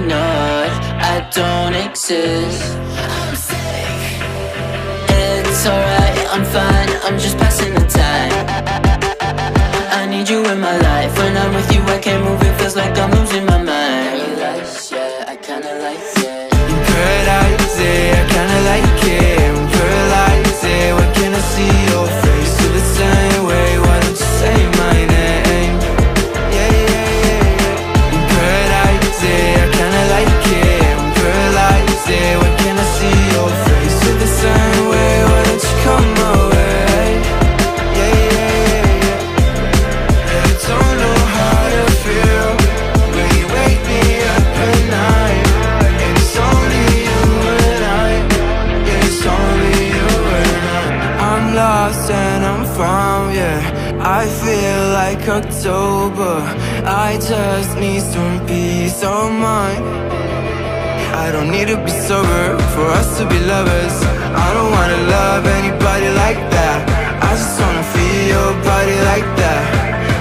ignored, I don't exist. I'm sick. It's alright, I'm fine, I'm just passing the time. I need you in my life. When I'm with you I can't move, it feels like I'm losing my mind. Paradise, yeah, I kinda like it. Paradise, yeah, I kinda like it. I'm paralyzed, yeah, why can't I see your face? Feel the same way, why don't you say my name? Yeah, yeah, yeah, yeah. Paradise, yeah, I kinda like it. I'm paralyzed, yeah, why can't I see your face? Feel the same way, why don't you come my way? Yeah, yeah, yeah, yeah. I don't know how to feel when you wake me up at night. And it's only you and I. Yeah, it's only you and I. I'm lost and I'm found, yeah. I feel like October. I just need some peace of mind. I don't need to be sober for us to be lovers. I don't wanna love anybody like that. I just wanna feel your body like that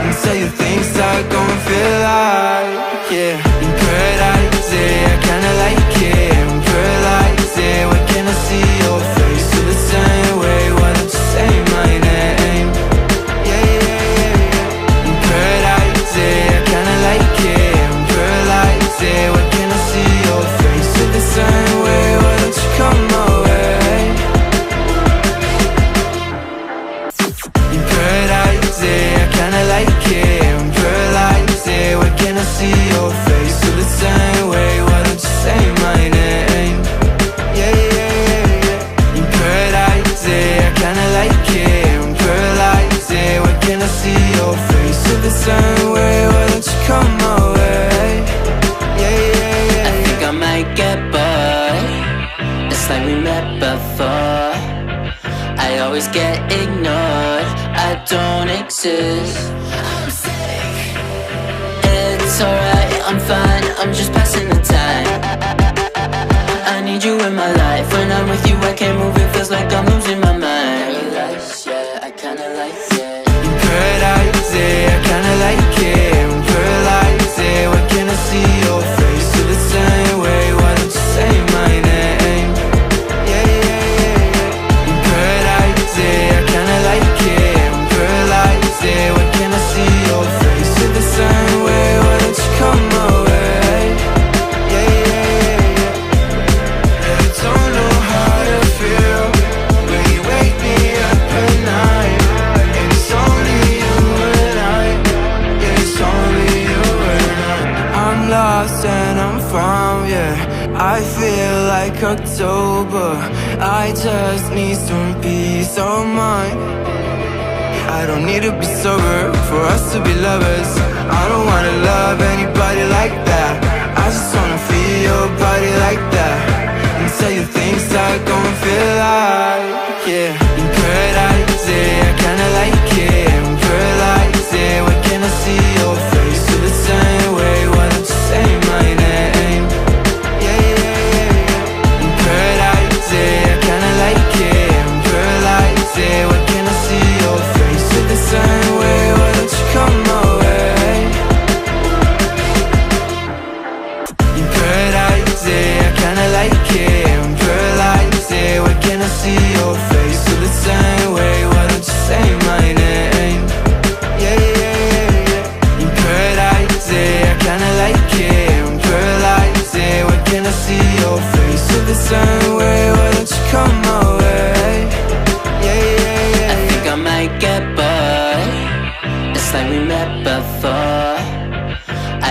and tell you things that gon' feel like, yeah. In paradise, yeah, I kinda like it. I'm paralyzed, yeah, why can't I see your face? Feel the same way, why don't you say my name? Yeah, yeah, yeah, yeah. In paradise, yeah, I kinda like it. I'm paralyzed, yeah, why can't I see your face? Feel the same way, why don't you come my way? In paradise, yeah, I kinda like it. I'm paralyzed, yeah, why can't I see your face? Feel the same way, why don't you say my name? Yeah, yeah, yeah, yeah. In paradise, yeah, I kinda like it. I'm paralyzed, yeah, why can't I see your face? Feel the same way, why don't you come my way? Yeah, yeah, yeah. I think I might get bored. It's like we met before. I always get ignored, I don't exist. I'm sick. It's alright, I'm fine, I'm just passing the time. I need you in my life. When I'm with you I can't move, it feels like I'm losing my mind. Paradise, yeah, I kinda like it. In paradise, yeah, I kinda like it. I'm paralyzed, yeah, why can't I see your face? Feel the same way, why don't you say my name? Yeah, yeah, yeah, yeah. In paradise, yeah, I kinda like it. I'm paralyzed, yeah, why can't I see your face? Feel the same way, why don't you come my way? Yeah, yeah, yeah, yeah. I don't know how to feel when you wake me up at night. And it's only you and I. Yeah, it's only you and I. I'm lost and I'm found, yeah. I feel like October. I just need some peace of mind. I don't need to be sober for us to be lovers. I don't wanna love anybody like that. I just wanna feel your body like that and tell you things that gon' feel like, yeah. In paradise, yeah, I kinda like it. I'm paralyzed, yeah, why can't I see your face? Feel the same way, why don't you say my name? Yeah, yeah, yeah, yeah. In paradise, yeah, I kinda like it. I'm paralyzed, yeah, why can't I see your face? Feel the same way, why don't you come my way? In paradise, yeah, I kinda like it. I'm paralyzed, yeah, why can't I see your face? Feel the same way, why don't you say my name? Yeah, yeah, yeah, yeah. In paradise, yeah, I kinda like it. I'm paralyzed, yeah, why can't I see your face? Feel the same way, why don't you come my way? Yeah, yeah, yeah. I think I might get bored. It's like we met before.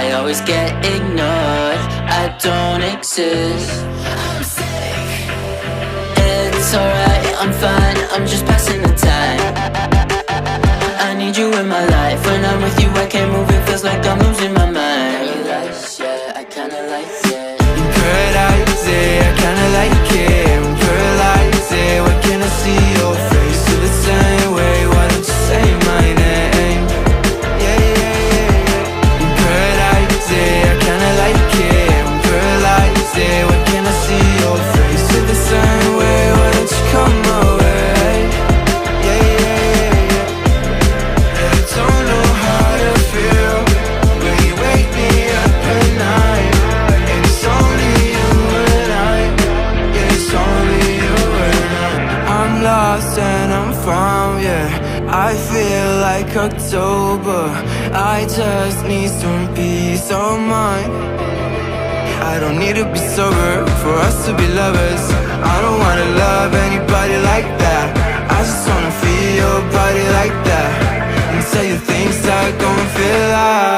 I always get ignored, I don't exist. I'm sick. It's alright, I'm fine, I'm just passing the time. I need you in my life. When I'm with you I can't move, it feels like I'm losing my mind. Paradise, yeah, I kinda like it. In paradise, yeah, I kinda like it. I'm paralyzed, yeah, why can't I see your face? Feel the same way, why don't you say my name? Yeah, yeah, yeah, yeah. In paradise, yeah, I kinda like it. I'm paralyzed, yeah, why can't I see your face? Feel the same way, why don't you come my way? Yeah, yeah, yeah, yeah. I don't know how to feel when you and I'm fine, yeah. I feel like October. I just need some peace of mind. I don't need to be sober for us to be lovers. I don't wanna love anybody like that. I just wanna feel your body like that, and tell you things that gon' feel like